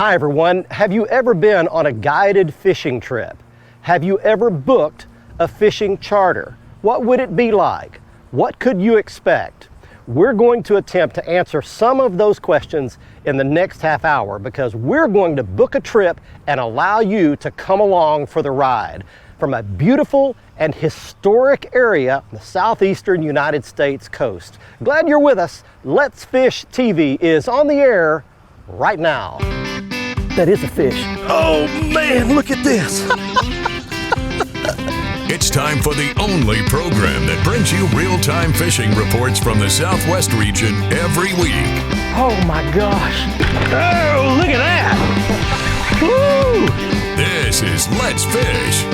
Hi everyone, have you ever been on a guided fishing trip? Have you ever booked a fishing charter? What would it be like? What could you expect? We're going to attempt to answer some of those questions in the next half hour because we're going to book a trip and allow you to come along for the ride from a beautiful and historic area on the southeastern United States coast. Glad you're with us. Let's Fish TV is on the air right now. That is a fish. Oh man, look at this. It's time for the only program that brings you real-time fishing reports from the Southwest region every week. Oh my gosh. Oh, look at that. Woo! This is Let's Fish.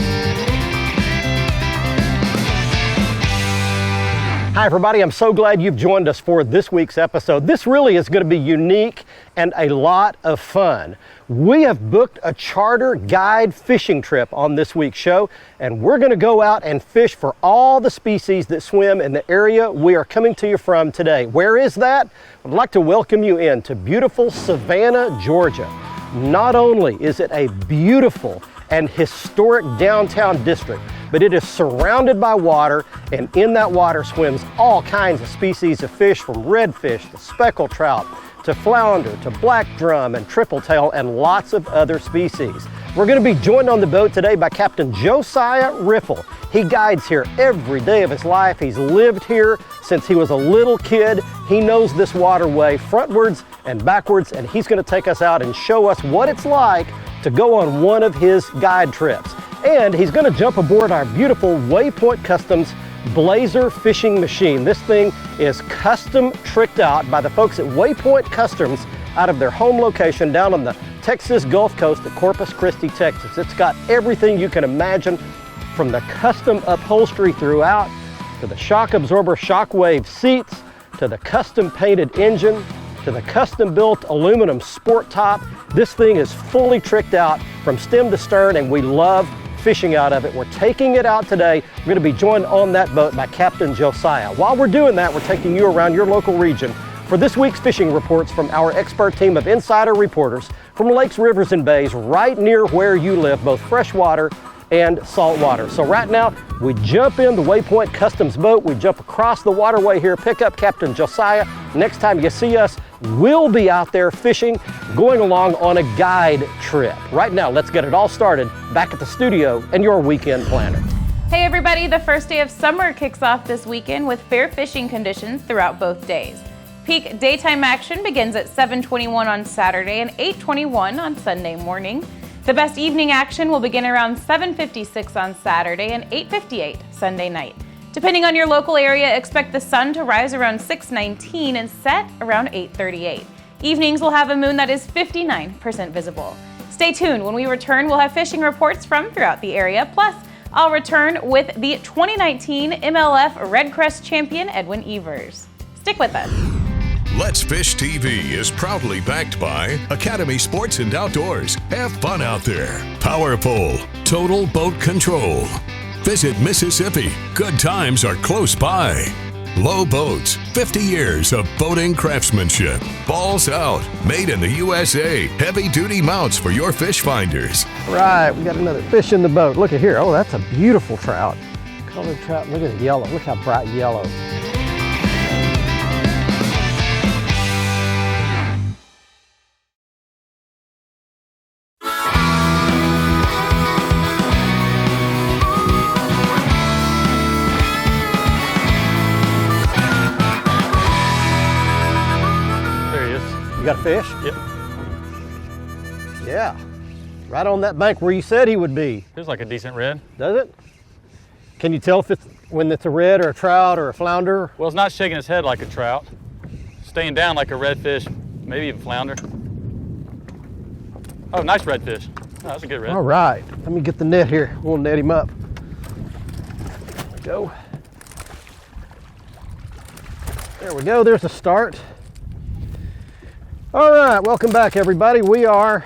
Hi everybody, I'm so glad you've joined us for this week's episode. This really is going to be unique and a lot of fun. We have booked a charter guide fishing trip on this week's show, and we're going to go out and fish for all the species that swim in the area we are coming to you from today. Where is that? I'd like to welcome you in to beautiful Savannah, Georgia. Not only is it a beautiful and historic downtown district, but it is surrounded by water, and in that water swims all kinds of species of fish, from redfish to speckled trout to flounder to black drum and triple tail and lots of other species. We're going to be joined on the boat today by Captain Josiah Riffle. He guides here every day of his life. He's lived here since he was a little kid. He knows this waterway frontwards and backwards, and he's going to take us out and show us what it's like to go on one of his guide trips. And he's going to jump aboard our beautiful Waypoint Customs Blazer fishing machine. This thing is custom tricked out by the folks at Waypoint Customs out of their home location down on the Texas Gulf Coast at Corpus Christi, Texas. It's got everything you can imagine, from the custom upholstery throughout, to the shock absorber shockwave seats, to the custom painted engine, to the custom built aluminum sport top. This thing is fully tricked out from stem to stern, and we love fishing out of it. We're taking it out today. We're going to be joined on that boat by Captain Josiah. While we're doing that, we're taking you around your local region for this week's fishing reports from our expert team of insider reporters from lakes, rivers, and bays right near where you live, both freshwater and saltwater. So right now, we jump in the Waypoint Customs boat, we jump across the waterway here, pick up Captain Josiah. Next time you see us, we'll be out there fishing, going along on a guide trip. Right now, let's get it all started back at the studio and your weekend planner. Hey everybody, the first day of summer kicks off this weekend with fair fishing conditions throughout both days. Peak daytime action begins at 7:21 on Saturday and 8:21 on Sunday morning. The best evening action will begin around 7:56 on Saturday and 8:58 Sunday night. Depending on your local area, expect the sun to rise around 6:19 and set around 8:38. Evenings will have a moon that is 59% visible. Stay tuned. When we return, we'll have fishing reports from throughout the area. Plus, I'll return with the 2019 MLF Red Crest champion, Edwin Evers. Stick with us. Let's Fish TV is proudly backed by Academy Sports and Outdoors. Have fun out there. Power Pole, Total Boat Control. Visit Mississippi. Good times are close by. Low Boats, 50 years of boating craftsmanship. Balls Out, made in the USA. Heavy-duty mounts for your fish finders. Right, we got another fish in the boat. Look at here. Oh, that's a beautiful trout. Colored trout. Look at the yellow. Look how bright yellow. You got a fish? Yep. Yeah. Right on that bank where you said he would be. Feels like a decent red. Does it? Can you tell if it's when it's a red or a trout or a flounder? Well, it's not shaking its head like a trout. Staying down like a redfish, maybe even flounder. Oh, nice redfish. Oh, that's a good red. All right. Let me get the net here. We'll net him up. There we go. There we go. There's a start. All right, welcome back everybody. We are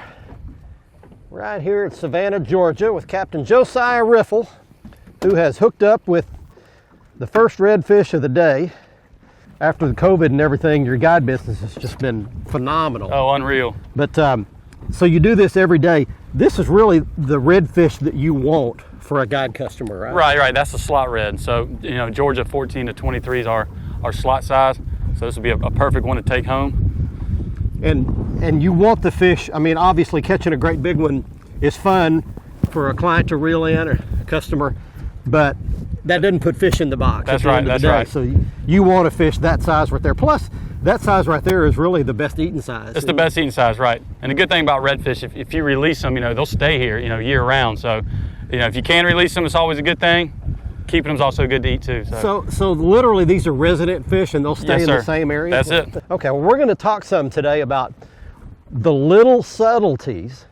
right here in Savannah, Georgia with Captain Josiah Riffle, who has hooked up with the first redfish of the day. After the COVID and everything, your guide business has just been phenomenal. Oh, unreal. But So you do this every day. This is really the redfish that you want for a guide customer, right? Right. That's the slot red. So, you know, Georgia 14 to 23 is our slot size. So this would be a perfect one to take home. And you want the fish, I mean, obviously catching a great big one is fun for a client to reel in or a customer, but that doesn't put fish in the box. That's right, that's right. So you want a fish that size right there. Plus, that size right there is really the best eating size. It's the best eating size, right. And the good thing about redfish, if you release them, you know, they'll stay here, you know, year round. So, you know, if you can release them, it's always a good thing. Keeping them is also good to eat too. So literally these are resident fish and they'll stay in the same area? That's it. Okay, well, we're going to talk some today about the little subtleties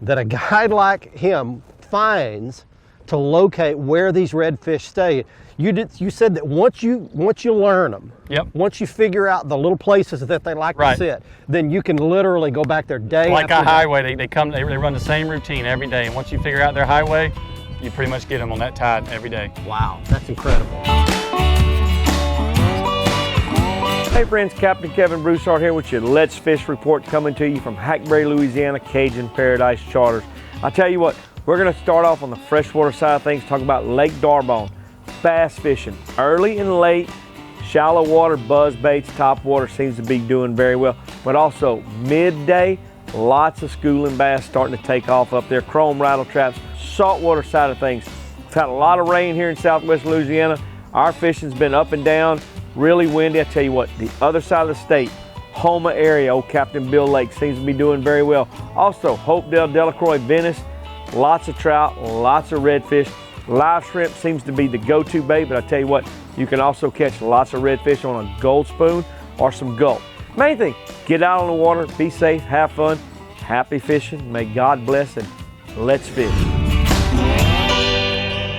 that a guide like him finds to locate where these redfish stay. You said that once you learn them, yep. Once you figure out the little places that they like to sit, then you can literally go back there day like after a highway. They run the same routine every day, and once you figure out their highway, you pretty much get them on that tide every day. Wow, that's incredible. Hey friends, Captain Kevin Broussard here with your Let's Fish report coming to you from Hackberry, Louisiana, Cajun Paradise Charters. I tell you what, we're going to start off on the freshwater side of things, talk about Lake D'Arbonne, bass fishing, early and late, shallow water, buzz baits, top water seems to be doing very well, but also midday, lots of schooling bass starting to take off up there, chrome rattle traps, saltwater side of things. We've had a lot of rain here in southwest Louisiana. Our fishing's been up and down, really windy. I tell you what, the other side of the state, Houma area, old Captain Bill Lake seems to be doing very well. Also, Hopedale, Delacroix, Venice, lots of trout, lots of redfish. Live shrimp seems to be the go-to bait, but I tell you what, you can also catch lots of redfish on a gold spoon or some gulp. Main thing, get out on the water, be safe, have fun, happy fishing. May God bless and let's fish.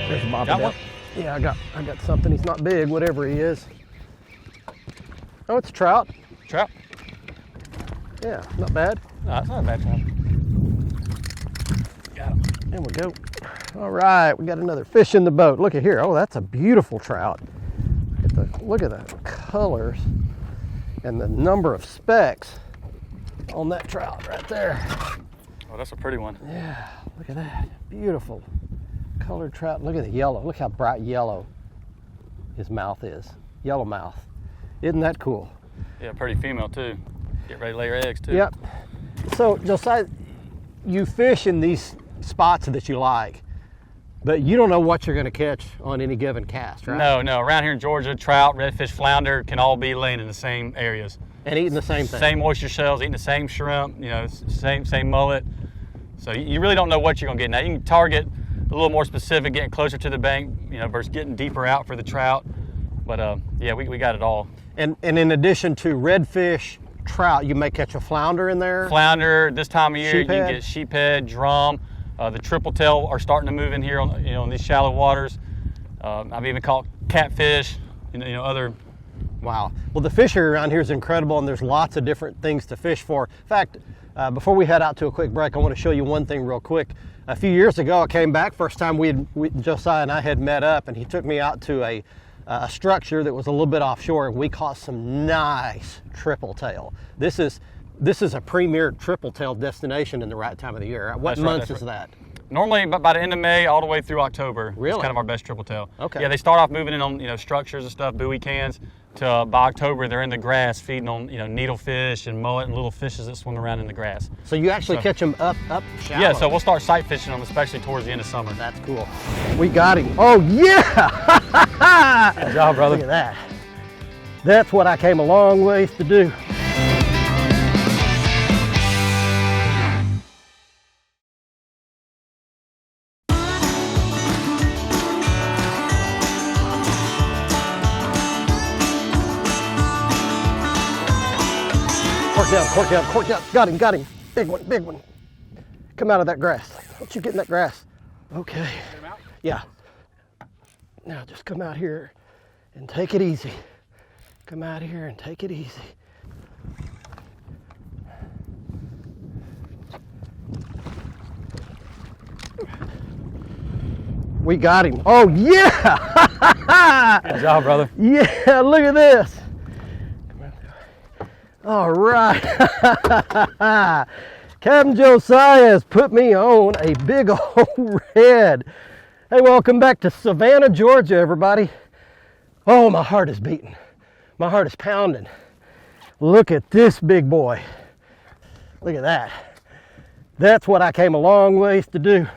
There's Bob. Got one? Yeah, I got something. He's not big, whatever he is. Oh, it's a trout. Trout? Yeah, not bad. No, it's not a bad trout. Got him. There we go. All right, we got another fish in the boat. Look at here. Oh, that's a beautiful trout. Look at the colors and the number of specks on that trout right there. Oh, that's a pretty one. Yeah, look at that. Beautiful colored trout. Look at the yellow. Look how bright yellow his mouth is. Yellow mouth. Isn't that cool? Yeah, pretty female too. Get ready to lay her eggs too. Yep. So, Josiah, you fish in these spots that you like, but you don't know what you're going to catch on any given cast, right? No. Around here in Georgia, trout, redfish, flounder can all be laying in the same areas. And eating the same thing. Same oyster shells, eating the same shrimp, you know, same mullet. So you really don't know what you're going to get. Now you can target a little more specific, getting closer to the bank, you know, versus getting deeper out for the trout. But yeah, we got it all. And in addition to redfish, trout, you may catch a flounder in there. Flounder, this time of year, Sheephead. you can get sheephead, drum. The triple tail are starting to move in here on, in these shallow waters. I've even caught catfish, other. Wow. Well, the fishery around here is incredible, and there's lots of different things to fish for. In fact, before we head out to a quick break, I want to show you one thing real quick. A few years ago, I came back. First time Josiah and I had met up, and he took me out to a structure that was a little bit offshore, and we caught some nice triple tail. This is a premier triple tail destination in the right time of the year. What months is that? Normally by the end of May all the way through October. Really? It's kind of our best triple tail. Okay. Yeah, they start off moving in on structures and stuff, buoy cans, to by October they're in the grass feeding on needlefish and mullet and little fishes that swim around in the grass. So you actually catch them up shallow? Yeah, so we'll start sight fishing them, especially towards the end of summer. That's cool. We got him. Oh yeah! Good job, brother. Look at that. That's what I came a long ways to do. Cork down. Got him. Big one. Come out of that grass. Don't you get in that grass. Okay. Yeah. Now just come out here and take it easy. Come out here and take it easy. We got him. Oh yeah! Good job, brother. Yeah, look at this. All right. Captain Josiah has put me on a big old red. Hey, welcome back to Savannah, Georgia, everybody. Oh, my heart is beating. My heart is pounding. Look at this big boy. Look at that. That's what I came a long ways to do.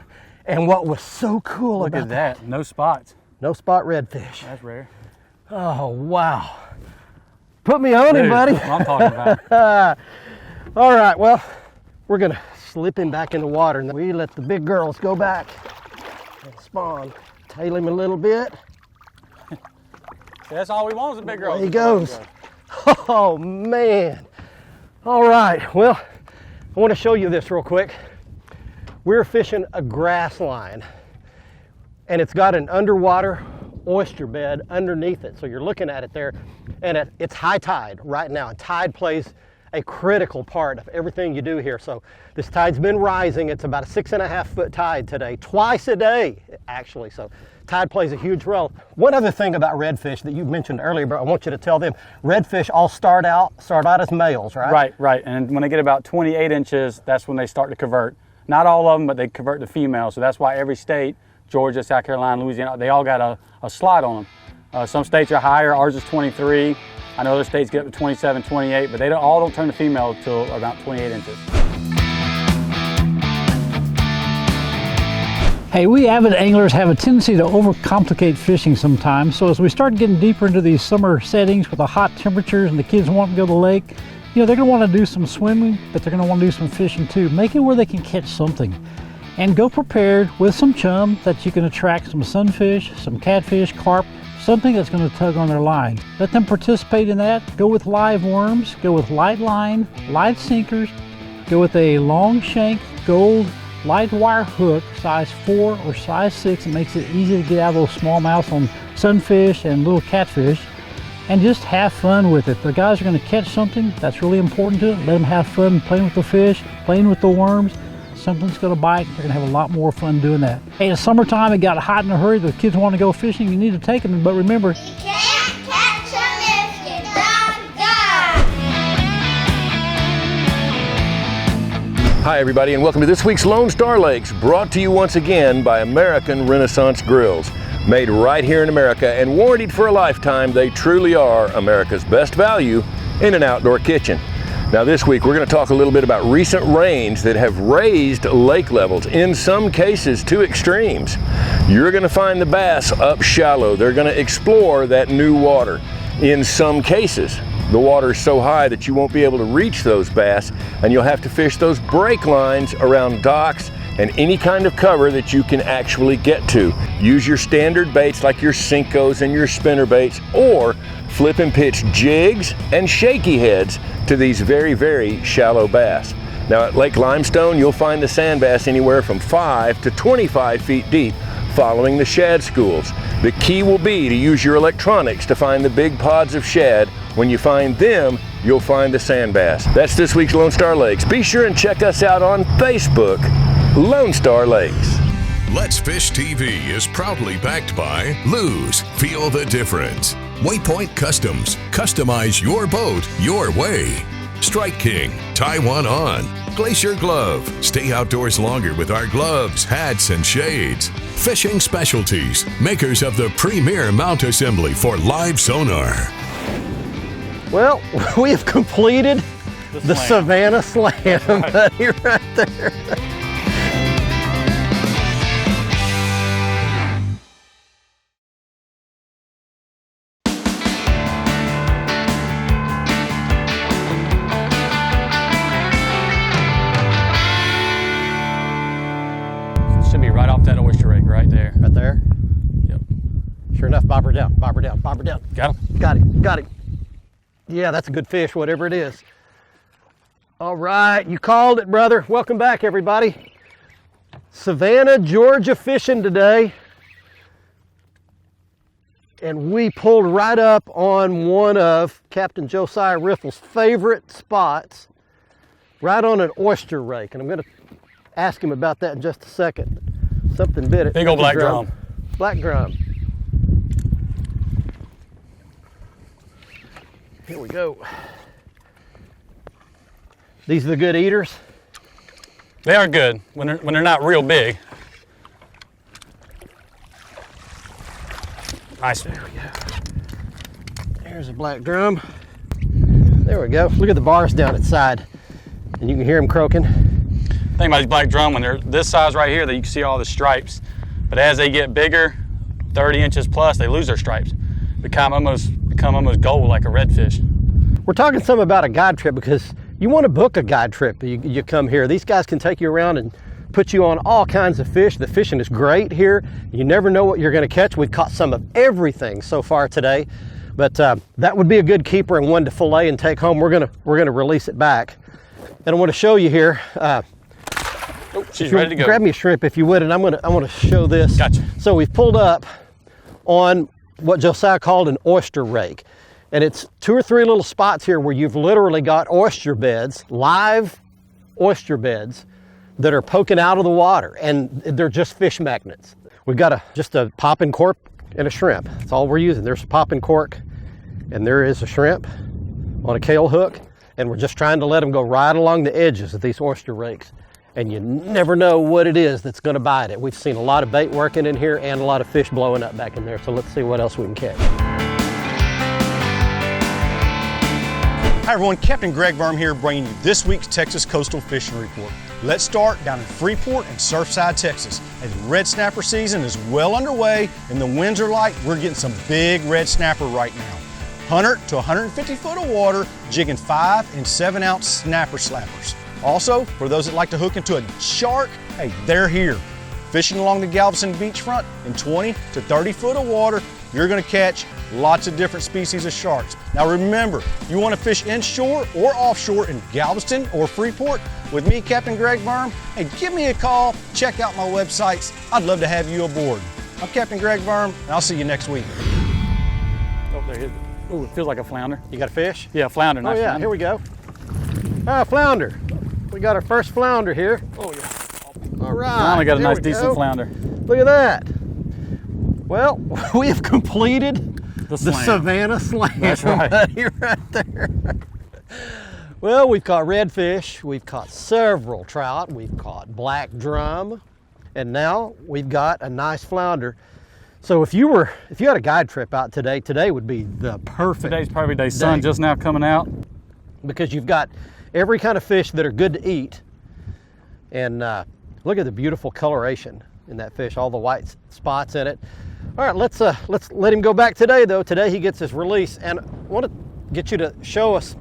And what was so cool about that. Look at that, no spots. No spot redfish. That's rare. Oh, wow. Put me on him, buddy. That's what I'm talking about. All right, well, we're gonna slip him back in the water and we let the big girls go back and spawn. Tail him a little bit. That's all we want is a big girl. There he goes. Oh, man. All right, well, I want to show you this real quick. We're fishing a grass line, and it's got an underwater oyster bed underneath it. So you're looking at it there, and it's high tide right now. And tide plays a critical part of everything you do here. So this tide's been rising. It's about a 6.5 foot tide today, twice a day, actually. So tide plays a huge role. One other thing about redfish that you mentioned earlier, but I want you to tell them, redfish all start out as males, right? Right. And when they get about 28 inches, that's when they start to convert. Not all of them, but they convert to females. So that's why every state, Georgia, South Carolina, Louisiana, they all got a slot on them. Some states are higher. Ours is 23. I know other states get up to 27, 28, but they all don't turn to female until about 28 inches. Hey, we avid anglers have a tendency to overcomplicate fishing sometimes. So as we start getting deeper into these summer settings with the hot temperatures and the kids want to go to the lake, you know, they're going to want to do some swimming, but they're going to want to do some fishing too. Make it where they can catch something. And go prepared with some chum that you can attract some sunfish, some catfish, carp, something that's going to tug on their line. Let them participate in that. Go with live worms, go with light line, light sinkers, go with a long shank gold light wire hook, size 4 or size 6. It makes it easy to get out of those smallmouths on sunfish and little catfish. And just have fun with it. The guys are going to catch something that's really important to it. Let them have fun playing with the fish, playing with the worms. Something's going to bite. They're going to have a lot more fun doing that. Hey, it's summertime. It got hot in a hurry. The kids want to go fishing. You need to take them. But remember, You can't catch them if you don't dive. Hi everybody, and welcome to this week's Lone Star Lakes, brought to you once again by American Renaissance Grills. Made right here in America and warranted for a lifetime, they truly are America's best value in an outdoor kitchen. Now this week we're going to talk a little bit about recent rains that have raised lake levels, in some cases to extremes. You're going to find the bass up shallow. They're going to explore that new water. In some cases, the water is so high that you won't be able to reach those bass, and you'll have to fish those break lines around docks and any kind of cover that you can actually get to. Use your standard baits like your Senkos and your spinner baits, or flip and pitch jigs and shaky heads to these very, very shallow bass. Now at Lake Limestone, you'll find the sand bass anywhere from 5 to 25 feet deep, following the shad schools. The key will be to use your electronics to find the big pods of shad. When you find them, you'll find the sand bass. That's this week's Lone Star Lakes. Be sure and check us out on Facebook, Lone Star Lakes. Let's Fish TV is proudly backed by Lose. Feel the difference. Waypoint Customs. Customize your boat your way. Strike King. Tie one on. Glacier Glove. Stay outdoors longer with our gloves, hats, and shades. Fishing Specialties. Makers of the premier mount assembly for live sonar. Well, we have completed the slam. Savannah Slam, buddy, right there. Should be right off that oyster rake right there. Right there. Yep. Sure enough, bobber down, bobber down, bobber down. Got him? Got him, got him. Yeah, that's a good fish, whatever it is. All right, you called it, brother. Welcome back, everybody. Savannah, Georgia fishing today. And we pulled right up on one of Captain Josiah Riffle's favorite spots, right on an oyster rake. And I'm going to ask him about that in just a second. Something bit it. Big old black drum. Black drum. Here we go. These are the good eaters? They are good when they're not real big. Nice. There we go. There's a black drum. There we go. Look at the bars down its side, and you can hear them croaking. The thing about these black drum, when they're this size right here, that you can see all the stripes. But as they get bigger, 30 inches plus, they lose their stripes. Become almost gold like a redfish. We're talking some about a guide trip because you want to book a guide trip. You come here. These guys can take you around and put you on all kinds of fish. The fishing is great here. You never know what you're going to catch. We've caught some of everything so far today, but that would be a good keeper and one to fillet and take home. We're gonna release it back, and I want to show you here. She's ready to go. Grab me a shrimp if you would, and I want to show this. Gotcha. So we've pulled up on what Josiah called an oyster rake. And it's 2 or 3 little spots here where you've literally got oyster beds, live oyster beds that are poking out of the water, and they're just fish magnets. We've got just a popping cork and a shrimp. That's all we're using. There's a popping cork, and there is a shrimp on a kale hook, and we're just trying to let them go right along the edges of these oyster rakes. And you never know what it is that's gonna bite it. We've seen a lot of bait working in here and a lot of fish blowing up back in there, so let's see what else we can catch. Hi everyone, Captain Greg Verm here bringing you this week's Texas Coastal Fishing Report. Let's start down in Freeport and Surfside, Texas. As red snapper season is well underway and the winds are light, we're getting some big red snapper right now. 100 to 150 foot of water, jigging 5 and 7 ounce snapper slappers. Also, for those that like to hook into a shark, hey, they're here. Fishing along the Galveston beachfront in 20 to 30 foot of water, you're gonna catch lots of different species of sharks. Now remember, you wanna fish inshore or offshore in Galveston or Freeport with me, Captain Greg Verm, hey, give me a call, check out my websites. I'd love to have you aboard. I'm Captain Greg Verm, and I'll see you next week. Oh, there it is. Oh, it feels like a flounder. You got a fish? Yeah, flounder. Nice. Oh yeah, flounder. here we go. Flounder. We got our first flounder here. Oh yeah. All right. Finally got a there nice we decent go. flounder. Look at that. Well, we have completed the slam. Savannah Slam. That's right. Buddy, right there. Well, we've caught redfish, we've caught several trout, we've caught black drum, and now we've got a nice flounder. So if you had a guide trip out today would be the perfect Today's perfect day. Sun just now coming out. because you've got every kind of fish that are good to eat. And look at the beautiful coloration in that fish, all the white spots in it. All right, let's let him go back today though. Today he gets his release, and I want to get you to show us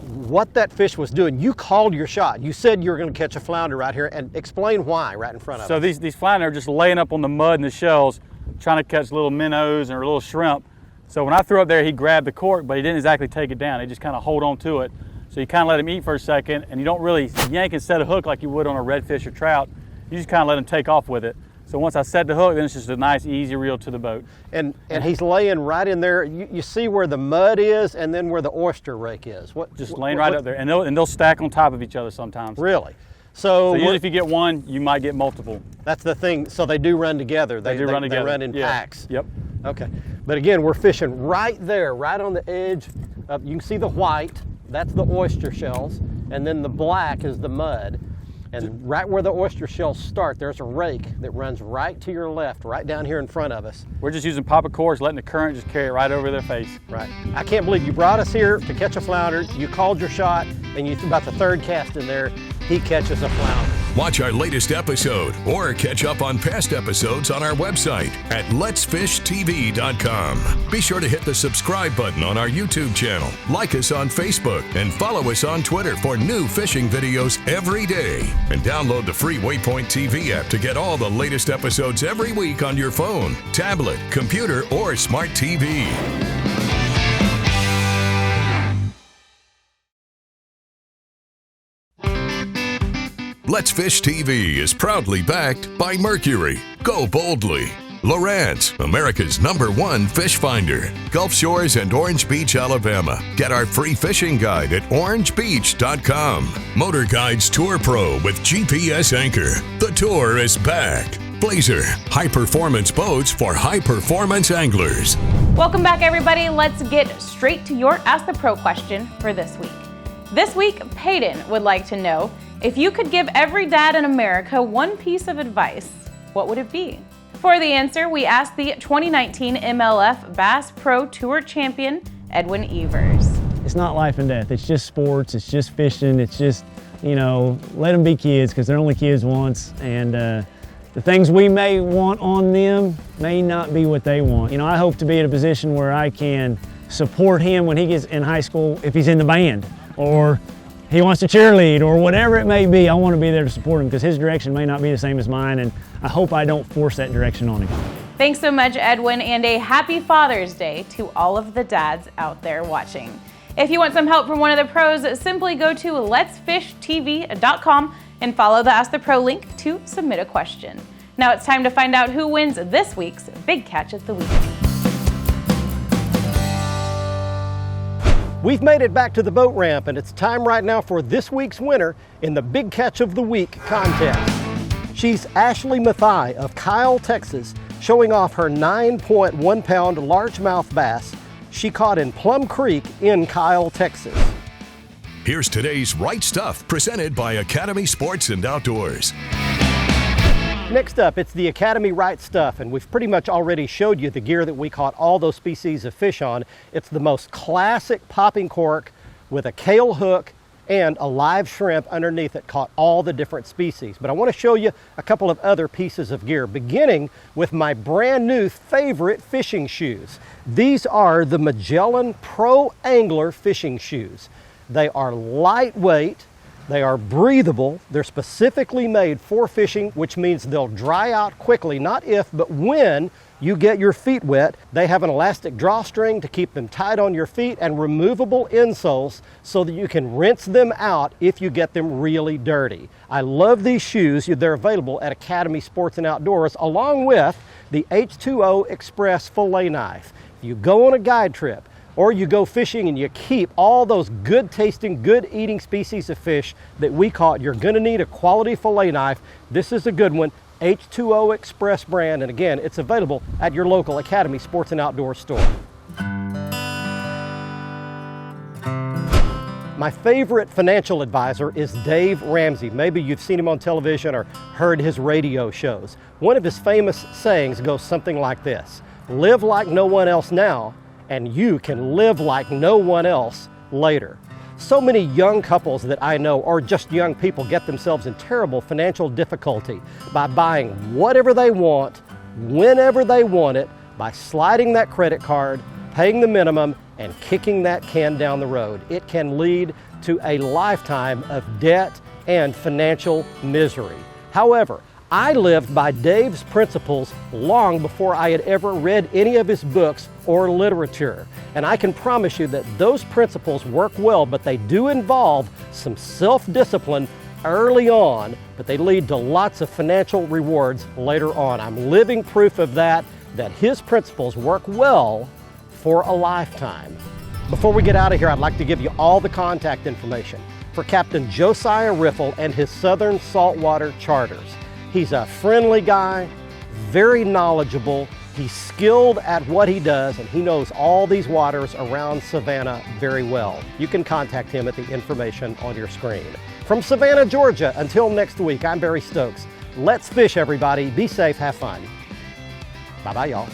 what that fish was doing. You called your shot. You said you were going to catch a flounder right here, and explain why right in front of us. So these flounder are just laying up on the mud and the shells, trying to catch little minnows or little shrimp. So when I threw up there, he grabbed the cork, but he didn't exactly take it down. He just kind of hold on to it. So you kind of let him eat for a second, and you don't really yank and set a hook like you would on a redfish or trout. You just kind of let him take off with it. So once I set the hook, then it's just a nice, easy reel to the boat. And he's laying right in there. You see where the mud is, and then where the oyster rake is. Just laying right up there, and they'll stack on top of each other sometimes. Really? So usually if you get one, you might get multiple. That's the thing. So they do run together. They run together. They run in Yeah. packs. Yep. Okay. But again, we're fishing right there, right on the edge. You can see the white. That's the oyster shells, and then the black is the mud. And right where the oyster shells start, there's a rake that runs right to your left, right down here in front of us. We're just using pop-a corks, letting the current just carry it right over their face. Right. I can't believe you brought us here to catch a flounder. You called your shot, and about the third cast in there, he catches a flounder. Watch our latest episode or catch up on past episodes on our website at letsfishtv.com. Be sure to hit the subscribe button on our YouTube channel, like us on Facebook, and follow us on Twitter for new fishing videos every day. And download the free Waypoint TV app to get all the latest episodes every week on your phone, tablet, computer, or smart TV. Let's Fish TV is proudly backed by Mercury. Go boldly. Lowrance, America's #1 fish finder. Gulf Shores and Orange Beach, Alabama. Get our free fishing guide at orangebeach.com. Motor Guides Tour Pro with GPS anchor. The tour is back. Blazer, high-performance boats for high-performance anglers. Welcome back, everybody. Let's get straight to your Ask the Pro question for this week. This week, Peyton would like to know, If you could give every dad in America one piece of advice, what would it be? For the answer, we asked the 2019 MLF Bass Pro Tour champion, Edwin Evers. It's not life and death. It's just sports. It's just fishing. It's just, you know, let them be kids because they're only kids once. And the things we may want on them may not be what they want. You know, I hope to be in a position where I can support him when he gets in high school, if he's in the band or he wants to cheerlead or whatever it may be. I want to be there to support him because his direction may not be the same as mine, and I hope I don't force that direction on him. Thanks so much, Edwin, and a happy Father's Day to all of the dads out there watching. If you want some help from one of the pros, simply go to letsfishtv.com and follow the Ask the Pro link to submit a question. Now it's time to find out who wins this week's Big Catch of the Week. We've made it back to the boat ramp, and it's time right now for this week's winner in the Big Catch of the Week contest. She's Ashley Mathai of Kyle, Texas, showing off her 9.1 pound largemouth bass she caught in Plum Creek in Kyle, Texas. Here's today's Right Stuff, presented by Academy Sports and Outdoors. Next up, it's the Academy Right Stuff, and we've pretty much already showed you the gear that we caught all those species of fish on. It's the most classic popping cork with a kale hook and a live shrimp underneath it, caught all the different species. But I want to show you a couple of other pieces of gear, beginning with my brand new favorite fishing shoes. These are the Magellan Pro Angler fishing shoes. They are lightweight, they are breathable, they're specifically made for fishing, which means they'll dry out quickly, not if, but when you get your feet wet. They have an elastic drawstring to keep them tight on your feet and removable insoles so that you can rinse them out if you get them really dirty. I love these shoes. They're available at Academy Sports and Outdoors, along with the H2O Express fillet knife. If you go on a guide trip or you go fishing and you keep all those good tasting, good eating species of fish that we caught, you're gonna need a quality fillet knife. This is a good one. H2O Express brand, and again, it's available at your local Academy Sports and Outdoors store. My favorite financial advisor is Dave Ramsey. Maybe you've seen him on television or heard his radio shows. One of his famous sayings goes something like this: live like no one else now, and you can live like no one else later. So many young couples that I know, or just young people, get themselves in terrible financial difficulty by buying whatever they want, whenever they want it, by sliding that credit card, paying the minimum, and kicking that can down the road. It can lead to a lifetime of debt and financial misery. However, I lived by Dave's principles long before I had ever read any of his books or literature. And I can promise you that those principles work well, but they do involve some self-discipline early on, but they lead to lots of financial rewards later on. I'm living proof of that his principles work well for a lifetime. Before we get out of here, I'd like to give you all the contact information for Captain Josiah Riffle and his Southern Saltwater Charters. He's a friendly guy, very knowledgeable. He's skilled at what he does, and he knows all these waters around Savannah very well. You can contact him at the information on your screen. From Savannah, Georgia, until next week, I'm Barry Stokes. Let's fish, everybody. Be safe, have fun. Bye-bye, y'all.